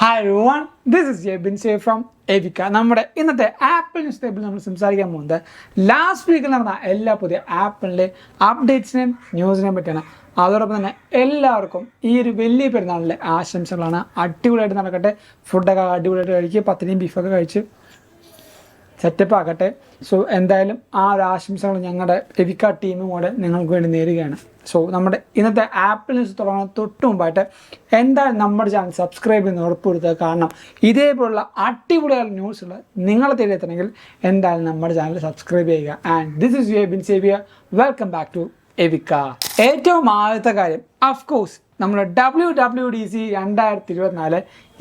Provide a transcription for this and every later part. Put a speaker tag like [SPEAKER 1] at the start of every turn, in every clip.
[SPEAKER 1] Hi everyone, this is Jebin Say from Evika. നമ്മുടെ ഇന്നത്തെ apple news table നമ്മൾ സംസാരിക്കാൻ പോകുന്നത് ലാസ്റ്റ് വീക്കിൽ നടന്ന എല്ലാ പുതിയ ആപ്പിളിൻ്റെ അപ്ഡേറ്റ്സിനെയും ന്യൂസിനെയും പറ്റിയാണ്. അതോടൊപ്പം തന്നെ എല്ലാവർക്കും ഈ ഒരു വലിയ പെരുന്നാളിലെ ആശംസകളാണ്. അടിപൊളിയായിട്ട് നടക്കട്ടെ, ഫുഡൊക്കെ അടിപൊളിയായിട്ട് കഴിക്കുക, പത്തിരിയും ബീഫൊക്കെ കഴിച്ച് സെറ്റപ്പ് ആക്കട്ടെ. സോ എന്തായാലും ആ ഒരു ആശംസകൾ ഞങ്ങളുടെ എവിക്ക ടീമും കൂടെ നിങ്ങൾക്ക് വേണ്ടി നേരുകയാണ്. സോ നമ്മുടെ ഇന്നത്തെ ആപ്പിൾ ന്യൂസ് തുടങ്ങുന്ന തൊട്ട് മുമ്പായിട്ട് എന്തായാലും നമ്മുടെ ചാനൽ സബ്സ്ക്രൈബ് ചെയ്യുന്ന ഉറപ്പുവരുത്തുക. കാരണം ഇതേപോലുള്ള അടിപൊളിയായ ന്യൂസുകൾ നിങ്ങളെ തേടിയെത്തണമെങ്കിൽ എന്തായാലും നമ്മുടെ ചാനൽ സബ്സ്ക്രൈബ് ചെയ്യുക. And this is Yubin Xavier. Welcome back to എവിക്ക. ഏറ്റവും ആദ്യത്തെ കാര്യം ഓഫ്കോഴ്സ് നമ്മുടെ WWDC 2024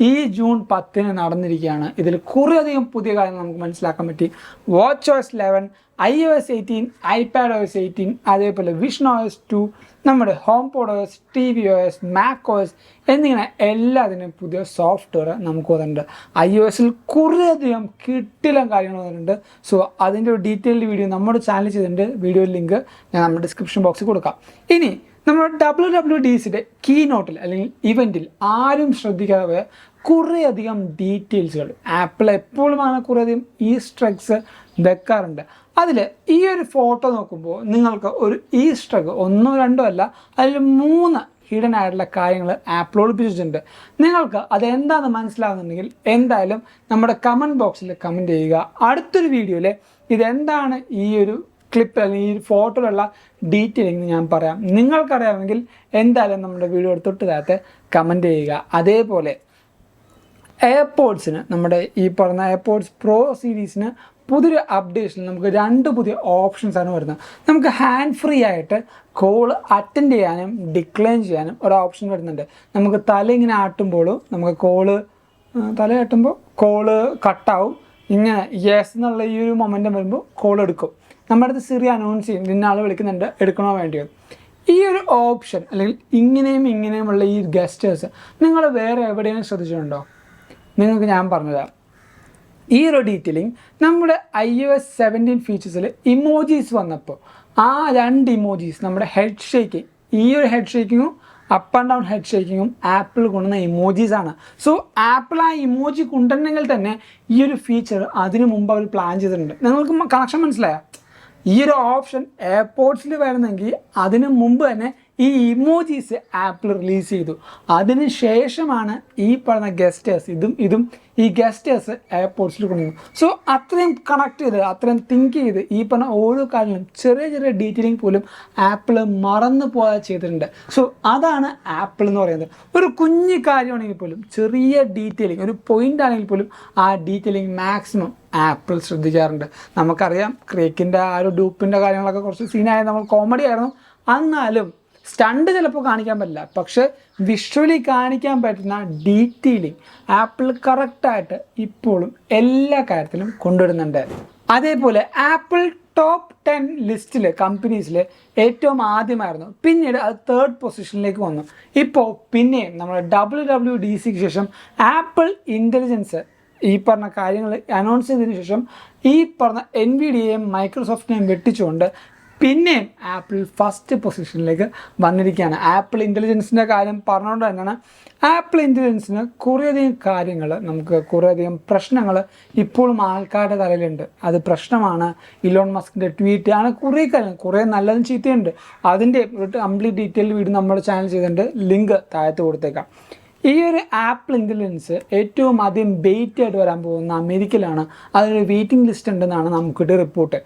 [SPEAKER 1] ഈ ജൂൺ 10 നടന്നിരിക്കുകയാണ്. ഇതിൽ കുറേയധികം പുതിയ കാര്യങ്ങൾ നമുക്ക് മനസ്സിലാക്കാൻ പറ്റി. WatchOS 11, iOS 18, iPadOS 18, അതേപോലെ visionOS 2, നമ്മുടെ HomePodOS, tvOS, macOS എന്നിങ്ങനെ എല്ലാത്തിനും പുതിയ സോഫ്റ്റ്വെയർ നമുക്ക് വന്നിട്ടുണ്ട്. iOSൽ കുറേയധികം കിട്ടില്ല കാര്യങ്ങൾ വന്നിട്ടുണ്ട്. സോ അതിൻ്റെ ഒരു ഡീറ്റെയിൽഡ് വീഡിയോ നമ്മുടെ ചാനൽ ചെയ്തിട്ടുണ്ട്. വീഡിയോ ലിങ്ക് ഞാൻ നമ്മുടെ ഡിസ്ക്രിപ്ഷൻ ബോക്സിൽ കൊടുക്കാം. ഇനി നമ്മുടെ WWDCയുടെ കീ നോട്ടിൽ അല്ലെങ്കിൽ ഇവൻറ്റിൽ ആരും ശ്രദ്ധിക്കാതെ കുറേയധികം ഡീറ്റെയിൽസുകൾ ആപ്പിൾ എപ്പോഴും അങ്ങനെ കുറേയധികം ഈസ്റ്റർ എഗ്സ് വെക്കാറുണ്ട്. അതിൽ ഈ ഒരു ഫോട്ടോ നോക്കുമ്പോൾ നിങ്ങൾക്ക് ഒരു ഈസ്റ്റർ എഗ് ഒന്നോ രണ്ടോ അല്ല, അതിൽ 3 ഹിഡൻ ആയിട്ടുള്ള കാര്യങ്ങൾ ആപ്പിൾ ഒളിപ്പിച്ചിട്ടുണ്ട്. നിങ്ങൾക്ക് അതെന്താണെന്ന് മനസ്സിലാകുന്നുണ്ടെങ്കിൽ എന്തായാലും നമ്മുടെ കമൻറ്റ് ബോക്സിൽ കമൻറ്റ് ചെയ്യുക. അടുത്തൊരു വീഡിയോയിൽ ഇതെന്താണ് ഈ ഒരു ക്ലിപ്പ് അല്ലെങ്കിൽ ഈ ഫോട്ടോയിലുള്ള ഡീറ്റെയിലിംഗ് ഞാൻ പറയാം. നിങ്ങൾക്കറിയാമെങ്കിൽ എന്തായാലും നമ്മുടെ വീഡിയോ തൊട്ട് താഴത്തെ കമൻറ്റ് ചെയ്യുക. അതേപോലെ എയർപോഡ്സിന് നമ്മുടെ ഈ പറഞ്ഞ എയർപോഡ്സ് പ്രോ സീരീസിന് പുതിയൊരു അപ്ഡേഷനിൽ നമുക്ക് 2 പുതിയ ഓപ്ഷൻസാണ് വരുന്നത്. നമുക്ക് ഹാൻഡ് ഫ്രീ ആയിട്ട് കോൾ അറ്റൻഡ് ചെയ്യാനും ഡിക്ലൈൻ ചെയ്യാനും ഒരു ഓപ്ഷൻ വരുന്നുണ്ട്. നമുക്ക് തല ഇങ്ങനെ ആട്ടുമ്പോഴും നമുക്ക് തലയാട്ടുമ്പോൾ കോള് കട്ടാവും. ഇങ്ങനെ യെസ് എന്നുള്ള ഈ ഒരു മൊമെൻറ്റം വരുമ്പോൾ കോൾ എടുക്കും. നമ്മുടെ അടുത്ത് സിറി അനൗൺസ് ചെയ്യും ഇന്ന ആൾ വിളിക്കുന്നുണ്ട്, എടുക്കണോ വേണ്ടിയോ. ഈ ഒരു ഓപ്ഷൻ അല്ലെങ്കിൽ ഇങ്ങനെയുമുള്ള ഈ ഗസ്റ്റേഴ്സ് നിങ്ങൾ വേറെ എവിടെയെങ്കിലും ശ്രദ്ധിച്ചിട്ടുണ്ടോ? നിങ്ങൾക്ക് ഞാൻ പറഞ്ഞുതരാം. ഈ ഒരു ഡീറ്റെയിലിംഗ് നമ്മുടെ iOS 17 ഫീച്ചേഴ്സിൽ ഇമോജീസ് വന്നപ്പോൾ ആ 2 ഇമോജീസ് നമ്മുടെ ഹെഡ് ഷേക്കിങ്, ഈ ഒരു ഹെഡ് ഷേക്കിങ്ങും അപ്പ് ആൻഡ് ഡൗൺ ഹെഡ് ഷേക്കിങ്ങും ആപ്പിൾ കൊണ്ടുവന്ന ഇമോജീസാണ്. സോ ആപ്പിൾ ആ ഇമോജി കൊണ്ടുവരണമെങ്കിൽ തന്നെ ഈ ഒരു ഫീച്ചർ അതിനു മുമ്പ് അവർ പ്ലാൻ ചെയ്തിട്ടുണ്ട്. നിങ്ങൾക്ക് കണക്ഷൻ മനസ്സിലായോ? ഈ ഒരു ഓപ്ഷൻ എയർപോഡ്സിൽ വരുന്നെങ്കിൽ അതിനു മുമ്പ് തന്നെ ഈ ഇമോജീസ് ആപ്പിൾ റിലീസ് ചെയ്തു. അതിന് ശേഷമാണ് ഈ പറഞ്ഞ ഗസ്റ്റേഴ്സ് ഇതും ഈ ഗസ്റ്റേഴ്സ് എയർപോഡ്സിൽ കൊണ്ടുവന്നു. സോ അത്രയും കണക്ട് ചെയ്ത് അത്രയും തിങ്ക് ചെയ്ത് ഈ പറഞ്ഞ ഓരോ കാര്യങ്ങളും ചെറിയ ഡീറ്റെയിലിംഗ് പോലും ആപ്പിൾ മറന്നു പോകാതെ ചെയ്തിട്ടുണ്ട്. സോ അതാണ് ആപ്പിൾ എന്ന് പറയുന്നത്. ഒരു കുഞ്ഞു കാര്യമാണെങ്കിൽ പോലും ചെറിയ ഡീറ്റെയിലിംഗ്, ഒരു പോയിൻ്റ് ആണെങ്കിൽ പോലും ആ ഡീറ്റെയിലിംഗ് മാക്സിമം ആപ്പിൾ ശ്രദ്ധിക്കാറുണ്ട്. നമുക്കറിയാം ക്രേക്കിൻ്റെ ആ ഒരു ഡൂപ്പിൻ്റെ കാര്യങ്ങളൊക്കെ കുറച്ച് സീനായ നമ്മൾ കോമഡി ആയിരുന്നു. എന്നാലും സ്റ്റണ്ട് ചിലപ്പോൾ കാണിക്കാൻ പറ്റില്ല, പക്ഷേ വിഷ്വലി കാണിക്കാൻ പറ്റുന്ന ഡീറ്റെയിലിംഗ് ആപ്പിൾ കറക്റ്റായിട്ട് ഇപ്പോഴും എല്ലാ കാര്യത്തിലും കൊണ്ടുവരുന്നുണ്ട്. അതേപോലെ ആപ്പിൾ ടോപ്പ് 10 ലിസ്റ്റിൽ കമ്പനീസിൽ ഏറ്റവും ആദ്യമായിരുന്നു, പിന്നീട് അത് 3rd പൊസിഷനിലേക്ക് വന്നു. ഇപ്പോൾ പിന്നെയും നമ്മുടെ WWDCക്ക് ശേഷം ആപ്പിൾ ഇൻ്റലിജൻസ് ഈ പറഞ്ഞ കാര്യങ്ങൾ അനൗൺസ് ചെയ്തതിന് ശേഷം ഈ പറഞ്ഞ NVIDIAയും മൈക്രോസോഫ്റ്റിനെയും വെട്ടിച്ചുകൊണ്ട് പിന്നെയും ആപ്പിൾ ഫസ്റ്റ് പൊസിഷനിലേക്ക് വന്നിരിക്കുകയാണ്. ആപ്പിൾ ഇൻ്റലിജൻസിൻ്റെ കാര്യം പറഞ്ഞുകൊണ്ട് തന്നെയാണ് ആപ്പിൾ ഇൻ്റലിജൻസിന് കുറേയധികം കാര്യങ്ങൾ, നമുക്ക് കുറേയധികം പ്രശ്നങ്ങൾ ഇപ്പോഴും ആൾക്കാരുടെ തലയിലുണ്ട്. അത് പ്രശ്നമാണ്. ഇലോൺ മസ്കിൻ്റെ ട്വീറ്റ് ആണ്, കുറേ കാര്യങ്ങൾ, കുറേ നല്ലതും ചീത്തയുണ്ട്. അതിൻ്റെ ഒരു കംപ്ലീറ്റ് ഡീറ്റെയിൽ വീഡിയോ നമ്മുടെ ചാനൽ ചെയ്തിട്ടുണ്ട്, ലിങ്ക് താഴത്ത് കൊടുത്തേക്കാം. ഈ ഒരു ആപ്പിൾ ഇൻ്റലിജൻസ് ഏറ്റവും ആദ്യം ബെയ്റ്റ് ആയിട്ട് വരാൻ പോകുന്ന അമേരിക്കയിലാണ്. അതിനൊരു വെയിറ്റിംഗ് ലിസ്റ്റ് ഉണ്ടെന്നാണ് നമുക്കിട്ട് റിപ്പോർട്ട്.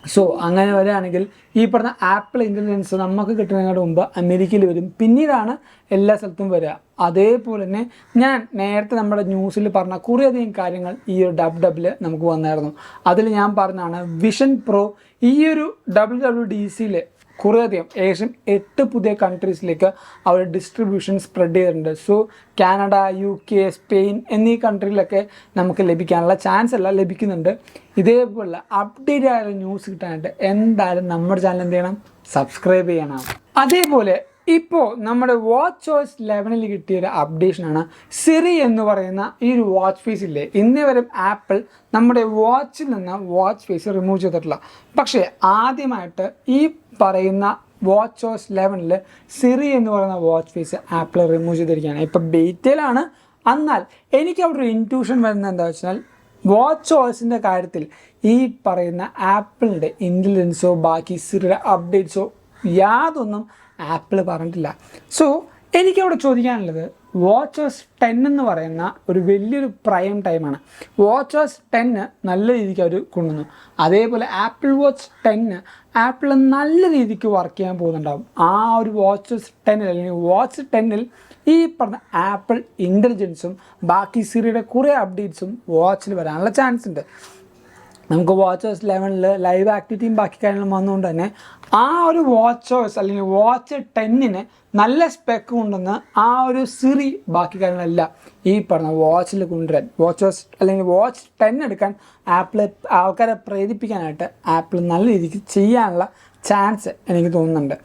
[SPEAKER 1] സോ അങ്ങനെ വരികയാണെങ്കിൽ ഈ പറഞ്ഞ ആപ്പിൾ ഇൻ്റലിജൻസ് നമുക്ക് കിട്ടുന്നതിന് മുമ്പ് അമേരിക്കയിൽ വരും, പിന്നീടാണ് എല്ലാ സ്ഥലത്തും വരിക. അതേപോലെ തന്നെ ഞാൻ നേരത്തെ നമ്മുടെ ന്യൂസിൽ പറഞ്ഞ കുറേയധികം കാര്യങ്ങൾ ഈ ഒരു ഡബ്ല് നമുക്ക് വന്നായിരുന്നു. അതിൽ ഞാൻ പറഞ്ഞാണ് വിഷൻ പ്രോ ഈ ഒരു WWDCയിൽ കുറേയധികം ഏകദേശം 8 പുതിയ കൺട്രീസിലേക്ക് അവർ ഡിസ്ട്രിബ്യൂഷൻ സ്പ്രെഡ് ചെയ്തിട്ടുണ്ട്. സോ കാനഡ, UK, സ്പെയിൻ എന്നീ കൺട്രിയിലൊക്കെ നമുക്ക് ലഭിക്കാനുള്ള ചാൻസ് എല്ലാം ലഭിക്കുന്നുണ്ട്. ഇതേപോലുള്ള അപ്ഡേറ്റ് ആയ ന്യൂസ് കിട്ടാനായിട്ട് എന്തായാലും നമ്മുടെ ചാനൽ എന്ത് ചെയ്യണം? സബ്സ്ക്രൈബ് ചെയ്യണം. അതേപോലെ ഇപ്പോൾ നമ്മുടെ WatchOS 11ൽ കിട്ടിയൊരു അപ്ഡേഷനാണ് സിറി എന്ന് പറയുന്ന ഈ ഒരു വാച്ച് ഫേസ് ഇല്ലേ. ഇന്നേ വരെ ആപ്പിൾ നമ്മുടെ വാച്ചിൽ നിന്ന് വാച്ച് ഫേസ് റിമൂവ് ചെയ്തിട്ടില്ല. പക്ഷേ ആദ്യമായിട്ട് ഈ പറയുന്ന WatchOS 11ൽ സിറി എന്ന് പറയുന്ന വാച്ച് ഫേസ് ആപ്പിൾ റിമൂവ് ചെയ്തിരിക്കുകയാണ്. ഇപ്പോൾ ബീറ്റയിലാണ് എന്നാൽ എനിക്ക് അവിടെ ഒരു ഇൻറ്റ്യൂഷൻ വരുന്നത് എന്താ വെച്ചാൽ വാച്ച് ഓസിൻ്റെ കാര്യത്തിൽ ഈ പറയുന്ന ആപ്പിളിൻ്റെ ഇൻ്റലിജൻസോ ബാക്കി സിറിയുടെ അപ്ഡേറ്റ്സോ യാതൊന്നും ആപ്പിൾ പറഞ്ഞിട്ടില്ല. സോ എനിക്കവിടെ ചോദിക്കാനുള്ളത് വാച്ചേഴ്സ് 10 എന്ന് പറയുന്ന ഒരു വലിയൊരു പ്രൈം ടൈമാണ്. വാച്ചേഴ്സ് 10 നല്ല രീതിക്ക് അവർ കൊണ്ടുവന്നു. അതേപോലെ ആപ്പിൾ വാച്ച് 10 ആപ്പിൾ നല്ല രീതിക്ക് വർക്ക് ചെയ്യാൻ പോകുന്നുണ്ടാവും. ആ ഒരു വാച്ചേഴ്സ് 10 അല്ലെങ്കിൽ വാച്ച് 10 ഈ പറഞ്ഞ ആപ്പിൾ ഇൻ്റലിജൻസും ബാക്കി സിറിയുടെ കുറേ അപ്ഡേറ്റ്സും വാച്ചിൽ വരാനുള്ള ചാൻസ് ഉണ്ട്. നമുക്ക് വാച്ചേഴ്സ് 11 ലൈവ് ആക്ടിവിറ്റിയും ബാക്കി കാര്യങ്ങളും വന്നുകൊണ്ട് തന്നെ ആ ഒരു വാച്ചേഴ്സ് അല്ലെങ്കിൽ വാച്ച് 10 നല്ല സ്പെക്ക് കൊണ്ടുവന്ന് ആ ഒരു സിറി ബാക്കി കാര്യങ്ങളെല്ലാം ഈ പറഞ്ഞ വാച്ചിൽ കൊണ്ടുവരാൻ വാച്ചേഴ്സ് അല്ലെങ്കിൽ വാച്ച് 10 എടുക്കാൻ ആൾക്കാരെ പ്രേരിപ്പിക്കാനായിട്ട് ആപ്പിൾ നല്ല രീതിക്ക് ചെയ്യാനുള്ള ചാൻസ് എനിക്ക് തോന്നുന്നുണ്ട്.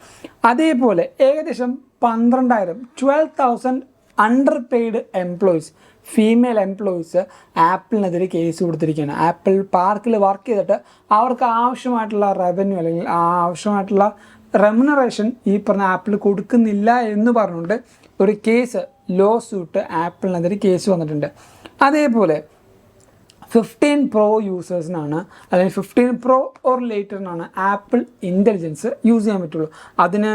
[SPEAKER 1] അതേപോലെ ഏകദേശം 12,000 under paid employees female employees ആപ്പിളിനെതിരെ കേസ് കൊടുത്തിരിക്കുകയാണ്. ആപ്പിൾ പാർക്കിൽ വർക്ക് ചെയ്തിട്ട് അവർക്ക് ആവശ്യമായിട്ടുള്ള റവന്യൂ അല്ലെങ്കിൽ ആവശ്യമായിട്ടുള്ള റെമ്യൂണറേഷൻ ഈ പറഞ്ഞ ആപ്പിൾ കൊടുക്കുന്നില്ല എന്ന് പറഞ്ഞുകൊണ്ട് ഒരു കേസ് ലോ സൂട്ട് ആപ്പിളിനെതിരെ കേസ് വന്നിട്ടുണ്ട്. അതേപോലെ 15 Pro യൂസേഴ്സിനാണ് അല്ലെങ്കിൽ 15 Pro ഓർ ലേറ്ററിനാണ് ആപ്പിൾ ഇൻ്റലിജൻസ് യൂസ് ചെയ്യാൻ പറ്റുള്ളൂ. അതിന്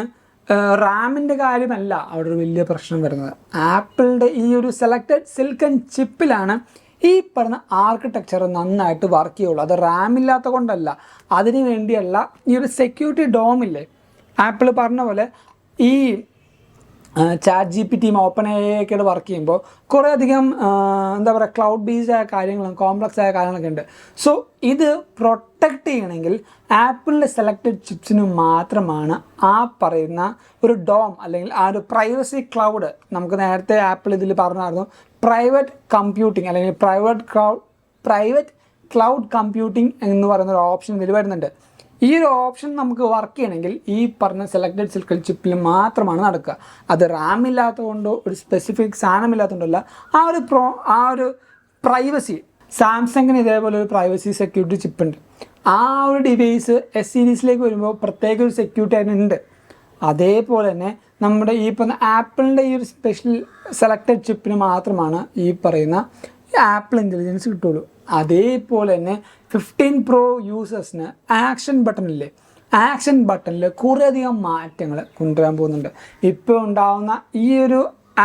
[SPEAKER 1] റാമിൻ്റെ കാര്യമല്ല അവിടെ ഒരു വലിയ പ്രശ്നം വരുന്നത്. ആപ്പിളിൻ്റെ ഈ ഒരു സെലക്റ്റഡ് സിലിക്കൺ ചിപ്പിലാണ് ഈ പറഞ്ഞ ആർക്കിടെക്ചർ നന്നായിട്ട് വർക്ക് ചെയ്യുള്ളൂ. അത് റാമില്ലാത്ത കൊണ്ടല്ല, അതിന് വേണ്ടിയുള്ള ഈ ഒരു സെക്യൂരിറ്റി ഡോമില്ലേ ആപ്പിൾ പറഞ്ഞ പോലെ ഈ ChatGPT OpenAI വർക്ക് ചെയ്യുമ്പോൾ കുറേ അധികം എന്താ പറയുക ക്ലൗഡ് ബേസ്ഡ് ആയ കാര്യങ്ങളും കോംപ്ലക്സ് ആയ കാര്യങ്ങളൊക്കെ ഉണ്ട്. സോ ഇത് പ്രൊട്ടക്റ്റ് ചെയ്യണമെങ്കിൽ ആപ്പിളിൻ്റെ സെലക്റ്റഡ് ചിപ്സിന് മാത്രമാണ് ആ പറയുന്ന ഒരു ഡോം അല്ലെങ്കിൽ ആ ഒരു പ്രൈവസി ക്ലൗഡ്. നമുക്ക് നേരത്തെ ആപ്പിൾ ഇതിൽ പറഞ്ഞായിരുന്നു പ്രൈവറ്റ് കമ്പ്യൂട്ടിങ് അല്ലെങ്കിൽ പ്രൈവറ്റ് ക്ലൗഡ് കമ്പ്യൂട്ടിങ് എന്ന് പറയുന്ന ഒരു ഓപ്ഷൻ ഇതിൽ വരുന്നുണ്ട്. ഈ ഒരു ഓപ്ഷൻ നമുക്ക് വർക്ക് ചെയ്യണമെങ്കിൽ ഈ പറഞ്ഞ സെലക്റ്റഡ് സിലിക്കൺ ചിപ്പിൽ മാത്രമാണ് നടക്കുക. അത് റാം ഇല്ലാത്തതുകൊണ്ടോ ഒരു സ്പെസിഫിക് സാധനമില്ലാത്തതുകൊണ്ടല്ല, ആ ഒരു പ്രൈവസി. സാംസങ്ങിന് ഇതേപോലെ ഒരു പ്രൈവസി സെക്യൂരിറ്റി ചിപ്പുണ്ട്. ആ ഒരു ഡിവൈസ് S സീരീസിലേക്ക് വരുമ്പോൾ പ്രത്യേക ഒരു സെക്യൂരിറ്റി അതിനുണ്ട്. അതേപോലെ തന്നെ നമ്മുടെ ഈ പറഞ്ഞ ആപ്പിളിൻ്റെ ഈ ഒരു സ്പെഷ്യൽ സെലക്റ്റഡ് ചിപ്പിന് മാത്രമാണ് ഈ പറയുന്ന ആപ്പിൾ ഇൻ്റലിജൻസ് കിട്ടുള്ളൂ. അതേപോലെ തന്നെ 15 Pro യൂസേഴ്സിന് ആക്ഷൻ ബട്ടണിൽ കുറേയധികം മാറ്റങ്ങൾ കൊണ്ടുവരാൻ പോകുന്നുണ്ട്. ഇപ്പോൾ ഉണ്ടാകുന്ന ഈ ഒരു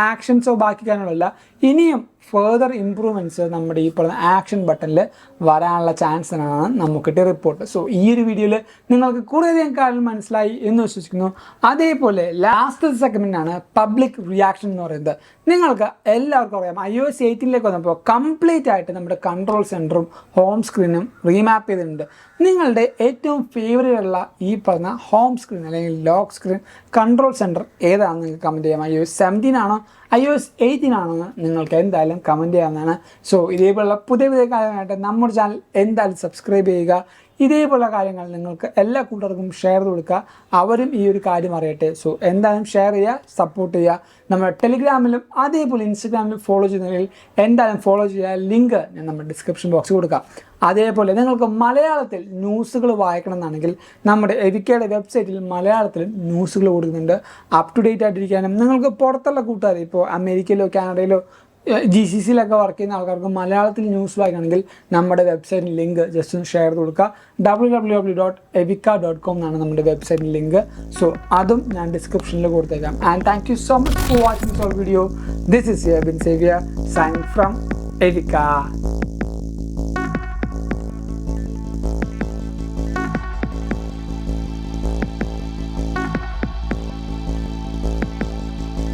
[SPEAKER 1] ആക്ഷൻസോ ബാക്കി കാര്യങ്ങളല്ല, ഇനിയും ഫേർദർ ഇമ്പ്രൂവ്മെൻറ്റ്സ് നമ്മുടെ ഈ പറഞ്ഞ ആക്ഷൻ ബട്ടണിൽ വരാനുള്ള ചാൻസിനാണ് നമുക്ക് കിട്ടിയ റിപ്പോർട്ട്. സോ ഈ ഒരു വീഡിയോയിൽ നിങ്ങൾക്ക് കുറേയധികം കാര്യം മനസ്സിലായി എന്ന് വിശ്വസിക്കുന്നു. അതേപോലെ ലാസ്റ്റ് സെഗ്മെൻറ്റാണ് പബ്ലിക് റിയാക്ഷൻ എന്ന് പറയുന്നത്. നിങ്ങൾക്ക് എല്ലാവർക്കും അറിയാം iOS 18 വന്നപ്പോൾ കംപ്ലീറ്റ് ആയിട്ട് നമ്മുടെ കൺട്രോൾ സെൻറ്ററും ഹോം സ്ക്രീനും റീമാപ്പ് ചെയ്തിട്ടുണ്ട്. നിങ്ങളുടെ ഏറ്റവും ഫേവറേറ്റ് ഉള്ള ഈ പറഞ്ഞ ഹോം സ്ക്രീൻ അല്ലെങ്കിൽ ലോക്ക് സ്ക്രീൻ കൺട്രോൾ സെൻറ്റർ ഏതാണെന്ന് നിങ്ങൾക്ക് കമൻറ്റ് ചെയ്യാം. iOS 17 ആണോ iOS 18 ആണോ എന്ന് നിങ്ങൾക്ക് എന്തായാലും കമൻറ്റ് ചെയ്യാവുന്നതാണ്. സോ ഇതേപോലുള്ള പുതിയ കാര്യങ്ങളായിട്ട് നമ്മുടെ ചാനൽ എന്തായാലും സബ്സ്ക്രൈബ് ചെയ്യുക. ഇതേപോലുള്ള കാര്യങ്ങൾ നിങ്ങൾക്ക് എല്ലാ കൂട്ടർക്കും ഷെയർ ചെയ്ത് കൊടുക്കുക, അവരും ഈ ഒരു കാര്യം അറിയട്ടെ. സോ എന്തായാലും ഷെയർ ചെയ്യുക, സപ്പോർട്ട് ചെയ്യുക. നമ്മുടെ ടെലിഗ്രാമിലും അതേപോലെ ഇൻസ്റ്റഗ്രാമിലും ഫോളോ ചെയ്യുന്നവരിൽ എന്തായാലും ഫോളോ ചെയ്യുക. ലിങ്ക് ഞാൻ നമ്മുടെ ഡിസ്ക്രിപ്ഷൻ ബോക്സിൽ കൊടുക്കാം. അതേപോലെ നിങ്ങൾക്ക് മലയാളത്തിൽ ന്യൂസുകൾ വായിക്കണം എന്നാണെങ്കിൽ നമ്മുടെ എവിക്കയുടെ വെബ്സൈറ്റിൽ മലയാളത്തിൽ ന്യൂസുകൾ കൊടുക്കുന്നുണ്ട്. അപ് ടു ഡേറ്റ് ആയിട്ടിരിക്കാനും നിങ്ങൾക്ക് പുറത്തുള്ള കൂട്ടുകാർ ഇപ്പോൾ അമേരിക്കയിലോ കാനഡയിലോ GCCയിലൊക്കെ വർക്ക് ചെയ്യുന്ന ആൾക്കാർക്ക് മലയാളത്തിൽ ന്യൂസ് വായിക്കണമെങ്കിൽ നമ്മുടെ വെബ്സൈറ്റിൽ ലിങ്ക് ജസ്റ്റ് ഒന്ന് ഷെയർ ചെയ്ത് കൊടുക്കുക. www.evica.com എന്നാണ് നമ്മുടെ വെബ്സൈറ്റിൽ ലിങ്ക്. സോ അതും ഞാൻ ഡിസ്ക്രിപ്ഷനിൽ കൊടുത്തേക്കാം. And thank you so much for watching this video. This is Bin Xavier signing from Evica.